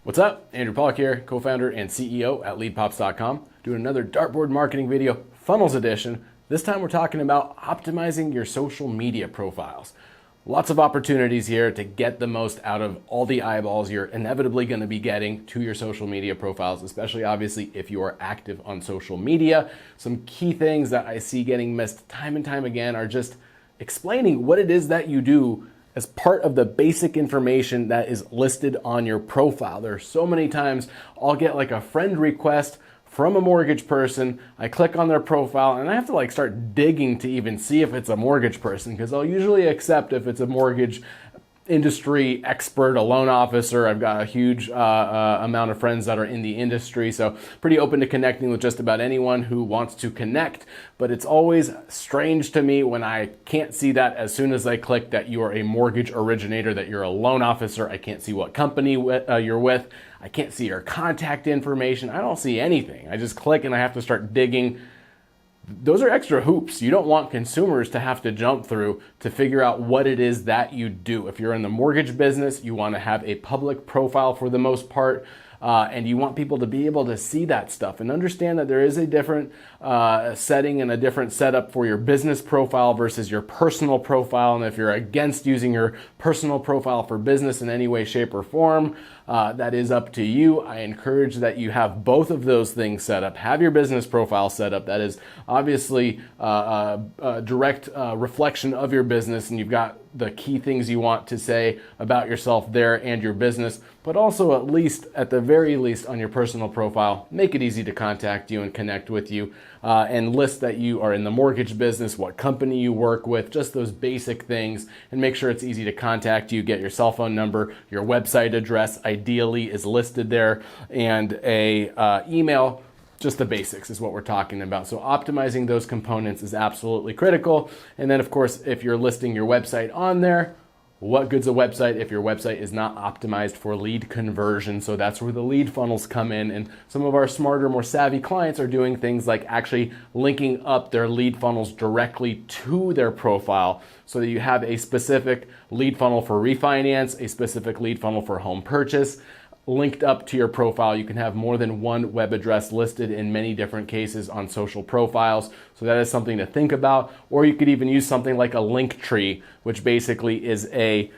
What's up? Andrew Pollock here, co-founder and CEO at leadPops.com, doing another Dartboard marketing video, Funnels Edition. This time we're talking about optimizing your social media profiles. Lots of opportunities here to get the most out of all the eyeballs you're inevitably going to be getting to your social media profiles, especially obviously if you are active on social media. Some key things that I see getting missed time and time again are just explaining what it is that you do as part of the basic information that is listed on your profile. There are so many times I'll get like a friend request from a mortgage person. I click on their profile and I have to start digging to even see if it's a mortgage person, because I'll usually accept if it's a mortgage industry expert, a loan officer. I've got a huge amount of friends that are in the industry, so pretty open to connecting with just about anyone who wants to connect. But it's always strange to me when I can't see that as soon as I click that you are a mortgage originator, that you're a loan officer. I can't see what company you're with. I can't see your contact information. I don't see anything. I just click and I have to start digging. Those are extra hoops you don't want consumers to have to jump through to figure out what it is that you do. If you're in the mortgage business, you want to have a public profile for the most part, and you want people to be able to see that stuff and understand that there is a different setting and a different setup for your business profile versus your personal profile. And if you're against using your personal profile for business in any way, shape, or form, that is up to you. I encourage that you have both of those things set up. Have your business profile set up. That is obviously a direct reflection of your business, and you've got the key things you want to say about yourself there and your business, but also at the very least on your personal profile, make it easy to contact you and connect with you, and list that you are in the mortgage business, what company you work with, just those basic things, and make sure it's easy to contact you. Get your cell phone number, your website address ideally is listed there, and a email. Just the basics is what we're talking about. So optimizing those components is absolutely critical. And then of course, if you're listing your website on there, what good's a website if your website is not optimized for lead conversion? So that's where the lead funnels come in. And some of our smarter, more savvy clients are doing things like actually linking up their lead funnels directly to their profile, so that you have a specific lead funnel for refinance, a specific lead funnel for home purchase, linked up to your profile. You can have more than one web address listed in many different cases on social profiles. So that is something to think about. Or you could even use something like a link tree, which basically is a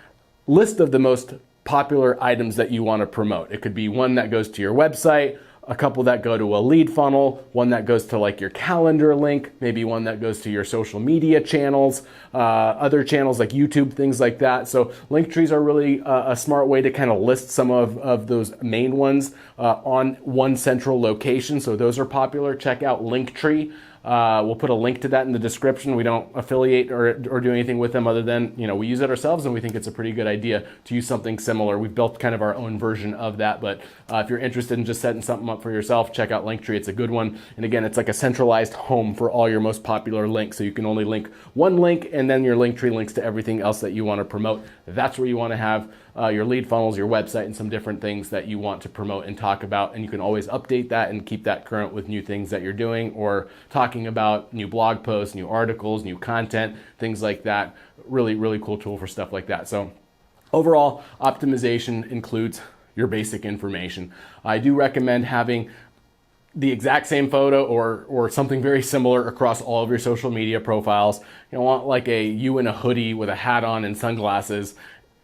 list of the most popular items that you want to promote. It could be one that goes to your website, a couple that go to a lead funnel, one that goes to your calendar link, maybe one that goes to your social media channels, other channels like YouTube, things like that. So link trees are really a smart way to kind of list some of those main ones on one central location. So those are popular. Check out Linktree. We'll put a link to that in the description. We don't affiliate or do anything with them other than, we use it ourselves, and we think it's a pretty good idea to use something similar. We've built kind of our own version of that, but if you're interested in just setting something up for yourself, check out Linktree. It's a good one. And again, it's like a centralized home for all your most popular links. So you can only link one link, and then your Linktree links to everything else that you want to promote. That's where you want to have your lead funnels, your website, and some different things that you want to promote and talk about. And you can always update that and keep that current with new things that you're doing or talking about, new blog posts, new articles, new content, things like that. Really, really cool tool for stuff like that. So overall, optimization includes your basic information. I do recommend having the exact same photo or something very similar across all of your social media profiles. You don't want like you in a hoodie with a hat on and sunglasses,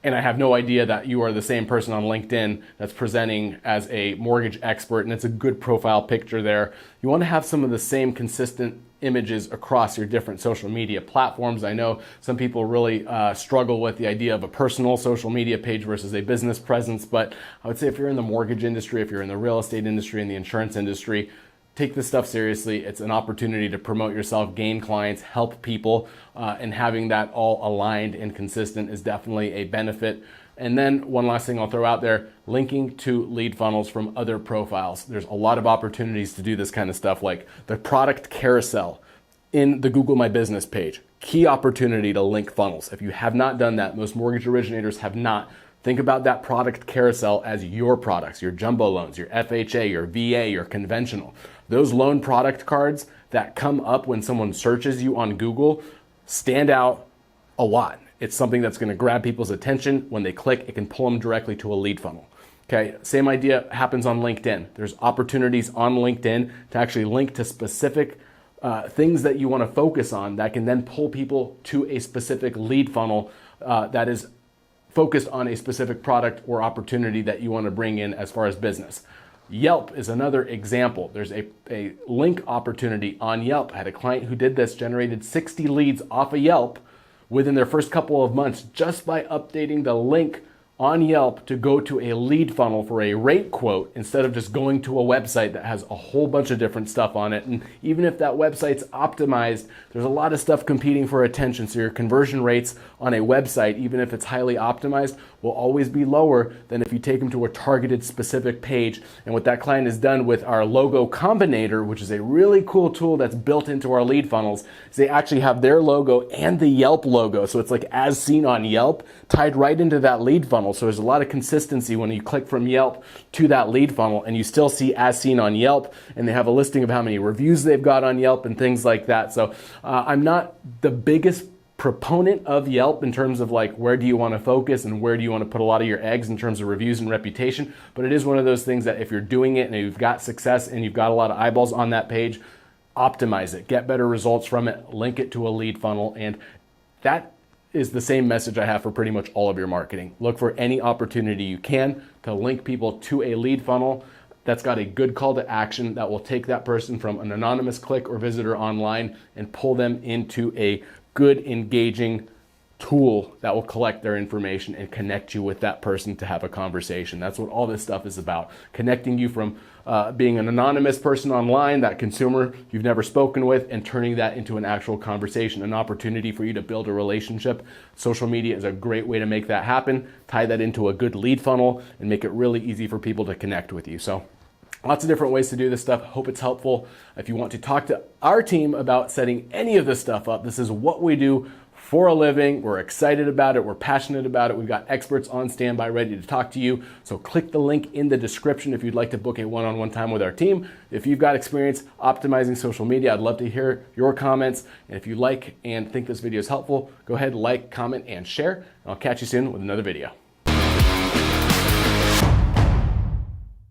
and I have no idea that you are the same person on LinkedIn that's presenting as a mortgage expert, and it's a good profile picture there. You want to have some of the same consistent images across your different social media platforms. I know some people really struggle with the idea of a personal social media page versus a business presence, but I would say if you're in the mortgage industry, if you're in the real estate industry, in the insurance industry, take this stuff seriously. It's an opportunity to promote yourself, gain clients, help people, and having that all aligned and consistent is definitely a benefit. And then one last thing I'll throw out there, linking to lead funnels from other profiles. There's a lot of opportunities to do this kind of stuff, like the product carousel in the Google My Business page. Key opportunity to link funnels. If you have not done that, most mortgage originators have not. Think about that product carousel as your products, your jumbo loans, your FHA, your VA, your conventional. Those loan product cards that come up when someone searches you on Google stand out a lot. It's something that's going to grab people's attention. When they click, it can pull them directly to a lead funnel. Okay, same idea happens on LinkedIn. There's opportunities on LinkedIn to actually link to specific things that you want to focus on that can then pull people to a specific lead funnel that is focused on a specific product or opportunity that you want to bring in as far as business. Yelp is another example. There's a link opportunity on Yelp. I had a client who did this, generated 60 leads off of Yelp within their first couple of months just by updating the link on Yelp to go to a lead funnel for a rate quote instead of just going to a website that has a whole bunch of different stuff on it. And even if that website's optimized, there's a lot of stuff competing for attention. So your conversion rates on a website, even if it's highly optimized, will always be lower than if you take them to a targeted specific page. And what that client has done with our logo combinator, which is a really cool tool that's built into our lead funnels, is they actually have their logo and the Yelp logo. So it's like as seen on Yelp, tied right into that lead funnel. So there's a lot of consistency when you click from Yelp to that lead funnel, and you still see as seen on Yelp, and they have a listing of how many reviews they've got on Yelp and things like that. So I'm not the biggest proponent of Yelp in terms of like where do you want to focus and where do you want to put a lot of your eggs in terms of reviews and reputation, but it is one of those things that if you're doing it and you've got success and you've got a lot of eyeballs on that page, optimize it, get better results from it, link it to a lead funnel. And that is the same message I have for pretty much all of your marketing. Look for any opportunity you can to link people to a lead funnel that's got a good call to action that will take that person from an anonymous click or visitor online and pull them into a good, engaging tool that will collect their information and connect you with that person to have a conversation. That's what all this stuff is about. Connecting you from being an anonymous person online, that consumer you've never spoken with, and turning that into an actual conversation, an opportunity for you to build a relationship. Social media is a great way to make that happen. Tie that into a good lead funnel and make it really easy for people to connect with you. So lots of different ways to do this stuff. Hope it's helpful. If you want to talk to our team about setting any of this stuff up, this is what we do for a living. We're excited about it. We're passionate about it. We've got experts on standby ready to talk to you. So click the link in the description if you'd like to book a one-on-one time with our team. If you've got experience optimizing social media, I'd love to hear your comments. And if you like and think this video is helpful, go ahead, like, comment, and share. I'll catch you soon with another video.